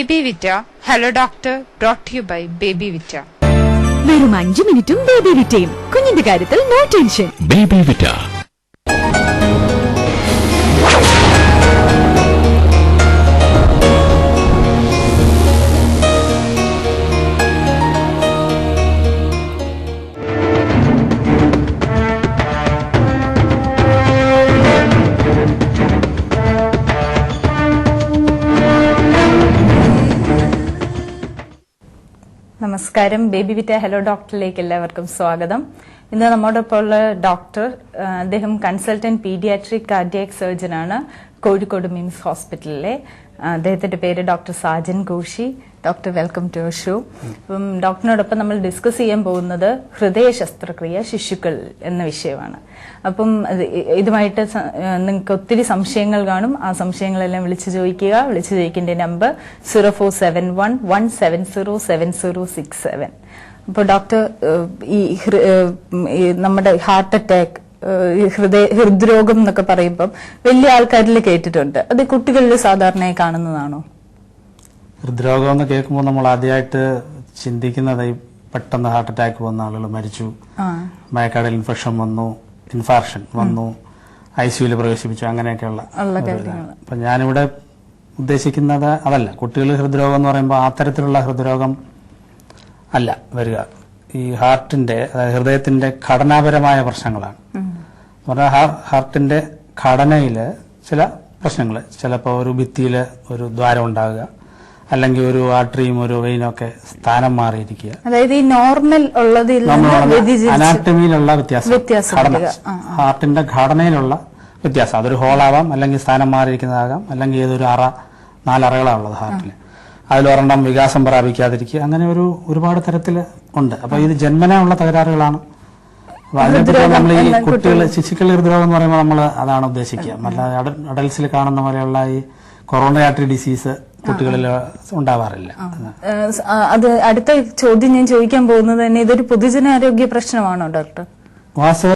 Baby Vita, Hello Doctor, brought to you by Baby Vita. വെറും 5 മിനിറ്റും baby വിറ്റയും കുഞ്ഞിന്റെ കാര്യത്തിൽ നോ ടെൻഷൻ. ബേബി വിറ്റ. നമസ്കാരം. ബേബി വിറ്റ ഹലോ ഡോക്ടറിലേക്ക് എല്ലാവർക്കും സ്വാഗതം. ഇന്ന് നമ്മോടൊപ്പം ഉള്ള ഡോക്ടർ, അദ്ദേഹം കൺസൾട്ടന്റ് പീഡിയാട്രിക് കാർഡിയാക് സർജൻ ആണ്, കോഴിക്കോട് മിംസ് ഹോസ്പിറ്റലിലെ. അദ്ദേഹത്തിന്റെ പേര് doctor Sajan Ghoshi. Doctor, welcome to our show. അപ്പം ഡോക്ടറിനോടൊപ്പം നമ്മൾ ഡിസ്കസ് ചെയ്യാൻ പോകുന്നത് ഹൃദയ ശസ്ത്രക്രിയ ശിശുക്കൾ എന്ന വിഷയമാണ്. അപ്പം ഇതുമായിട്ട് നിങ്ങൾക്ക് ഒത്തിരി സംശയങ്ങൾ കാണും. ആ സംശയങ്ങളെല്ലാം വിളിച്ചു ചോദിക്കേണ്ട നമ്പർ 047117070767. അപ്പോൾ ഡോക്ടർ, ഈ നമ്മുടെ ഹാർട്ട് അറ്റാക്ക്, ഹൃദ്രോഗം എന്നൊക്കെ പറയുമ്പം വലിയ ആൾക്കാരിൽ കേട്ടിട്ടുണ്ട്. അത് കുട്ടികളിൽ സാധാരണയായി കാണുന്നതാണോ? ഹൃദ്രോഗം എന്ന് കേൾക്കുമ്പോൾ നമ്മൾ ആദ്യമായിട്ട് ചിന്തിക്കുന്നത് പെട്ടെന്ന് ഹാർട്ട് അറ്റാക്ക് വന്ന ആളുകൾ മരിച്ചു, മയക്കാടിൽ ഇൻഫെക്ഷൻ വന്നു, ഇൻഫാർഷൻ വന്നു, ICUയിൽ പ്രവേശിപ്പിച്ചു, അങ്ങനെയൊക്കെയുള്ള. അപ്പൊ ഞാനിവിടെ ഉദ്ദേശിക്കുന്നത് അതല്ല. കുട്ടികളിൽ ഹൃദ്രോഗം എന്ന് പറയുമ്പോൾ ആ തരത്തിലുള്ള ഹൃദ്രോഗം അല്ല വരിക. ഈ ഹാർട്ടിന്റെ, അതായത് ഹൃദയത്തിന്റെ ഘടനാപരമായ പ്രശ്നങ്ങളാണ്. പറഞ്ഞാൽ ഹാർട്ടിന്റെ ഘടനയിൽ ചില പ്രശ്നങ്ങൾ, ചിലപ്പോൾ ഒരു ഭിത്തിയിൽ ഒരു ദ്വാരം ഉണ്ടാകുക, അല്ലെങ്കിൽ ഒരു ആർട്ടറിയും ഒരു വെയിനും ഒക്കെ സ്ഥാനം മാറിയിരിക്കുക. അതായത് ഈ നോർമൽ അനാട്ടമിയിലുള്ള വ്യത്യാസം, ഹാർട്ടിന്റെ ഘടനയിലുള്ള വ്യത്യാസം. അതൊരു ഹോളാവാം, അല്ലെങ്കിൽ സ്ഥാനം മാറിയിരിക്കുന്നതാകാം, അല്ലെങ്കിൽ ഏതൊരു നാലറകളാണുള്ളത് ഹാർട്ടിൽ. അതിലൊരെണ്ണം വികാസം പ്രാപിക്കാതിരിക്കുക, അങ്ങനെ ഒരുപാട് തരത്തിൽ ഉണ്ട്. അപ്പൊ ഇത് ജന്മനാ ഉള്ള തകരാറുകളാണ്. അപ്പൊ അതിനെപ്പറ്റി നമ്മൾ ഈ കുട്ടികൾ ശിശുക്കൾ ഹൃദ്രോഗം എന്ന് പറയുമ്പോൾ നമ്മൾ അതാണ് ഉദ്ദേശിക്കുക. അല്ലാതെ അഡൽസിൽ കാണുന്ന പോലെയുള്ള ഈ കൊറോണറി ആർട്ടറി ഡിസീസ് കുട്ടികളിൽ ഉണ്ടാവാറില്ല. അത് അടുത്ത ചോദ്യം ഞാൻ ചോദിക്കാൻ പോകുന്നത് തന്നെ, ഇതൊരു പൊതുജനാരോഗ്യ പ്രശ്നമാണോ ഡോക്ടർ? വാസ്തവ